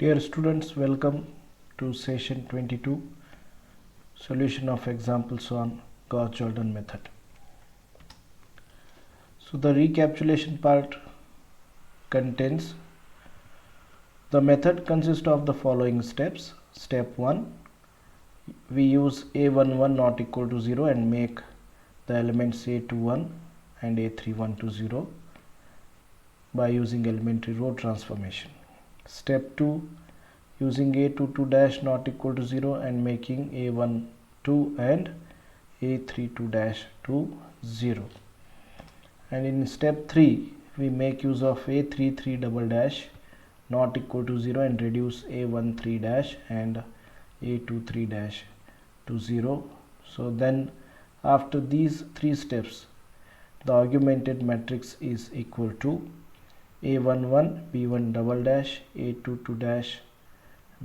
Dear students, welcome to session 22, solution of examples on Gauss-Jordan method. So the recapitulation part contains the method consists of the following steps. Step 1, we use a11 not equal to 0 and make the elements a21 and a31 to 0 by using elementary row transformation. Step 2, using a22 dash not equal to 0 and making a12 and a32 dash to 0. And in step 3, we make use of a33 double dash not equal to 0 and reduce a13 dash and a23 dash to 0. So then after these three steps, the augmented matrix is equal to a11 b1 double dash a22 dash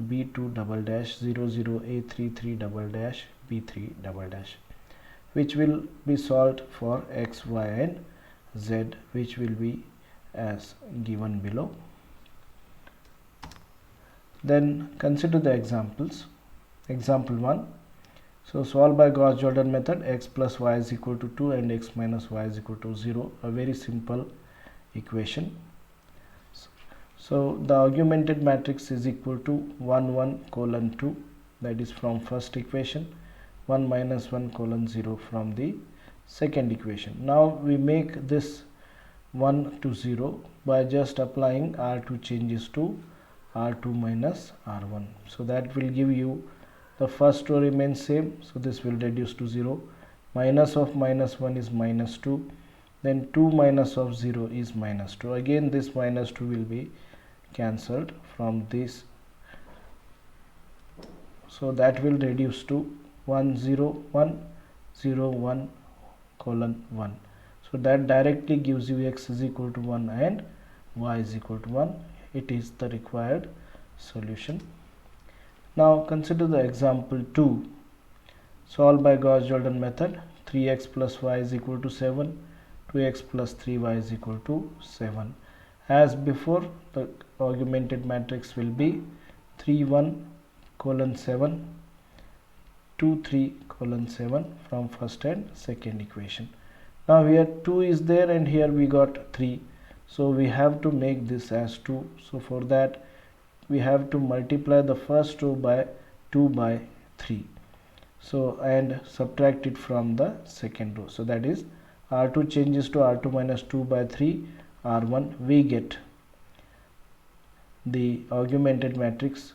b2 double dash 0 0 a33 double dash b3 double dash, which will be solved for x, y and z, which will be as given below. Then consider the examples. Example 1. So solve by Gauss-Jordan method, x plus y is equal to 2 and x minus y is equal to 0. A very simple equation. So the augmented matrix is equal to 1 1 colon 2, that is from first equation, 1 minus 1 colon 0 from the second equation. Now we make this 1 to 0 by just applying R2 changes to R2 minus R1. So that will give you the first row remains same, so this will reduce to 0. Minus of minus 1 is minus 2. Then 2 minus of 0 is minus 2. Again this minus 2 will be cancelled from this. So that will reduce to 1 0 1 0 1 colon 1. So that directly gives you x is equal to 1 and y is equal to 1. It is the required solution. Now consider the example 2. Solve by Gauss-Jordan method. 3x plus y is equal to 7. 2x plus 3y is equal to 7. As before, the augmented matrix will be 3 1 colon 7 2 3 colon 7 from first and second equation. Now here 2 is there and here we got 3. So we have to make this as 2. So for that we have to multiply the first row by 2 by 3. So and subtract it from the second row. So that is R2 changes to R2 minus 2 by 3 R1. We get the augmented matrix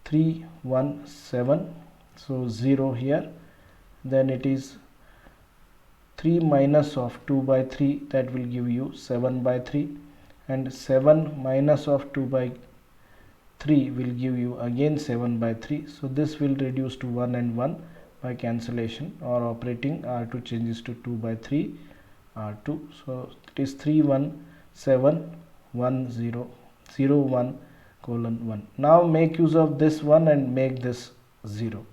3 1 7. So 0 here. Then it is 3 minus of 2 by 3, that will give you 7 by 3, and 7 minus of 2 by 3 will give you again 7 by 3. So this will reduce to 1 and 1 by cancellation or operating. R2 changes to 2 by 3 R2. So it is 3 1 7 1 0 0 1 colon 1. Now make use of this one and make this 0.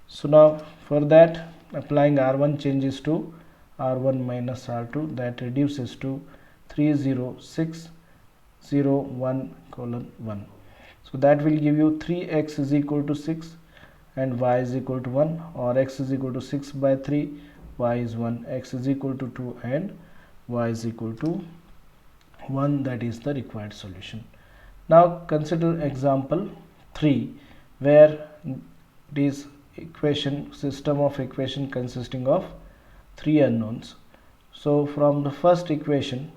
So now for that, applying R1 changes to R1 minus R2, that reduces to 3 0 6 0 1 colon 1. So that will give you 3x is equal to 6 and y is equal to 1, or x is equal to 6 by 3, y is 1, x is equal to 2 and y is equal to 1. That is the required solution. Now consider example 3, where it is equation system of equation consisting of 3 unknowns. So from the first equation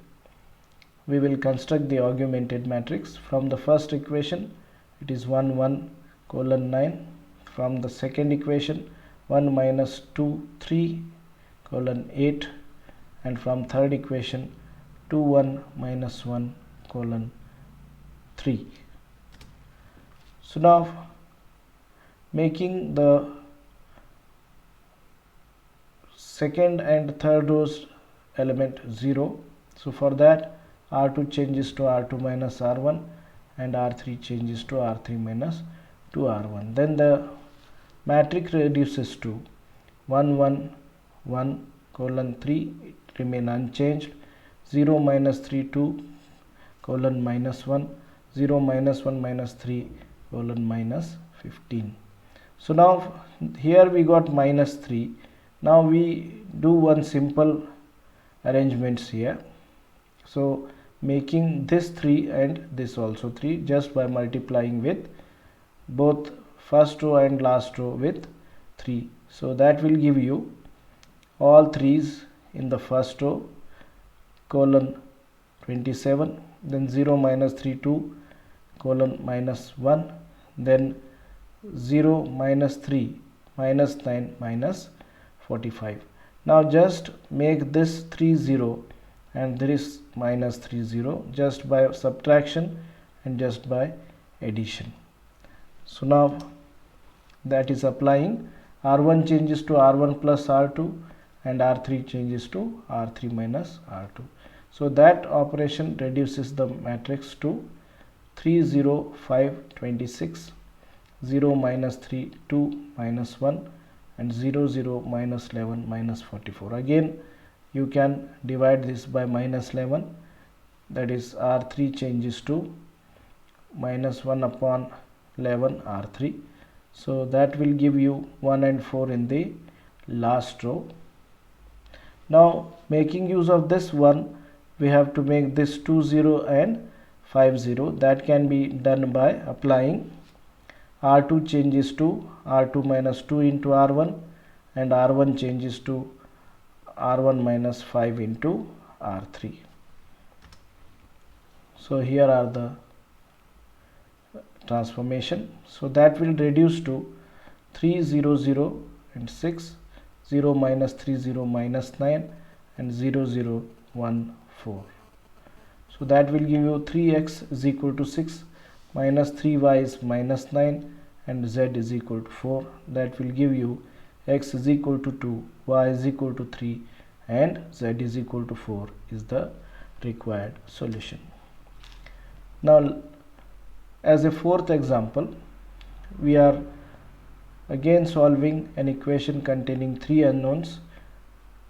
we will construct the augmented matrix. From the first equation it is 1 1 colon 9. From the second equation 1 minus 2 3 colon 8, and from third equation 2 1 minus 1 colon 3. So now making the second and third rows element 0. So for that R2 changes to R2 minus R1 and R3 changes to R3 minus 2R1. Then the matrix reduces to 1 1 1 colon 3, remain unchanged. 0 minus 3 2 colon minus 1, 0 minus 1 minus 3 colon minus 15. So now here we got minus 3. Now we do one simple arrangements here. So making this 3 and this also 3 just by multiplying with both first row and last row with 3. So that will give you all 3's in the first row colon 27, then 0 minus 3 2 colon minus 1, then 0 minus 3 minus 9 minus 45. Now just make this 3 0 and there is minus 3 0 just by subtraction and just by addition. So now that is applying, R1 changes to R1 plus R2 and R3 changes to R3 minus R2. So that operation reduces the matrix to 3 0 5 26, 0 minus 3 2 minus 1 and 0 0 minus 11 minus 44. Again you can divide this by minus 11, that is R3 changes to minus 1 upon 11 R3. So that will give you 1 and 4 in the last row. Now making use of this one, we have to make this 2 0 and 5 0. That can be done by applying R2 changes to R2 minus 2 into R1 and R1 changes to R1 minus 5 into R3. So here are the transformation. So that will reduce to 3 0 0 and 6, 0 minus 3 0 minus 9 and 0 0 1 4. So that will give you 3x is equal to 6, minus 3y is minus 9 and z is equal to 4. That will give you x is equal to 2, y is equal to 3 and z is equal to 4 is the required solution. Now as a fourth example, we are again solving an equation containing 3 unknowns.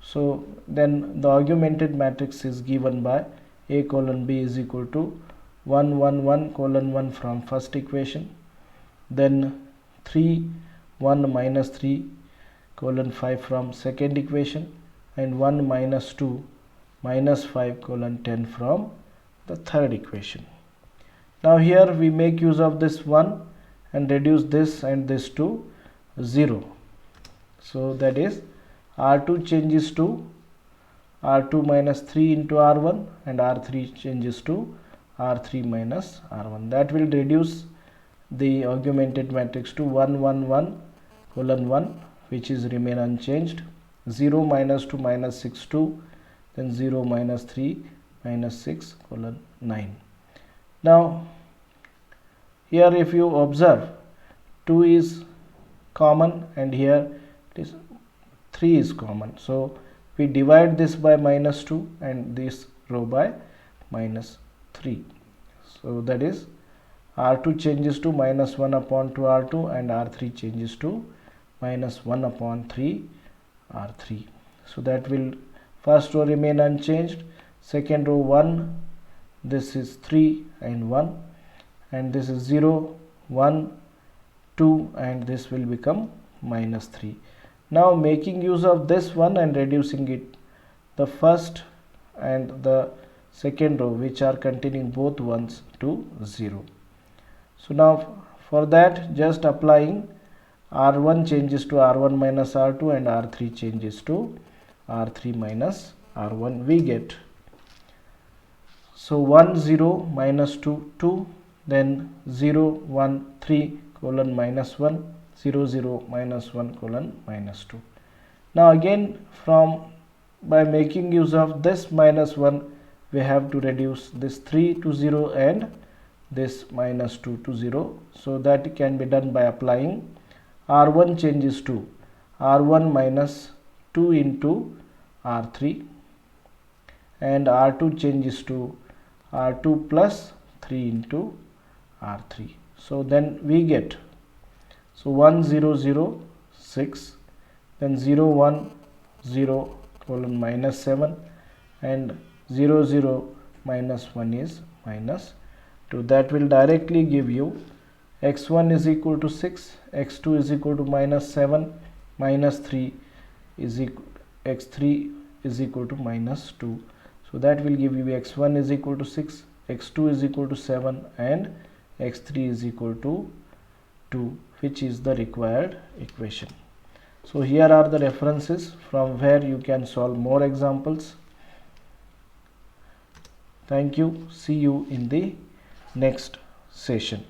So then the augmented matrix is given by A colon B is equal to 1 1 1 colon 1 from first equation, then 3 1 minus 3 colon 5 from second equation, and 1 minus 2 minus 5 colon 10 from the third equation. Now here we make use of this 1 and reduce this and this to 0. So that is R2 changes to R2 minus 3 into R1 and R3 changes to R3 minus R1. That will reduce the augmented matrix to 1 1 1 colon 1, which is remain unchanged, 0 minus 2 minus 6 2, then 0 minus 3 minus 6 colon 9. Now here if you observe, 2 is common and here it is 3 is common. So we divide this by minus 2 and this row by minus 3. So that is R2 changes to minus 1 upon 2 R2 and R3 changes to minus 1 upon 3 R3. So that will first row remain unchanged, second row 1, this is 3 and 1, and this is 0 1 2 and this will become minus 3. Now making use of this one and reducing it, the first and the second row which are containing both ones to 0. So now for that just applying R1 changes to R1 minus R2 and R3 changes to R3 minus R1, we get, so 1 0 minus 2 2, then 0 1 3 colon minus 1, 0 0 minus 1 colon minus 2. Now again by making use of this minus 1, we have to reduce this 3 to 0 and this minus 2 to 0. So that can be done by applying R1 changes to R1 minus 2 into R3 and R2 changes to R2 plus 3 into R3. So then we get, so 1 0 0 6, then 0 1 0 colon minus 7 and 0 0 minus 1 is minus 2. That will directly give you x1 is equal to 6, x2 is equal to minus 7, minus 3 is equal, x3 is equal to minus 2. So that will give you x1 is equal to 6, x2 is equal to 7 and x3 is equal to 2, which is the required equation. So here are the references from where you can solve more examples. Thank you. See you in the next session.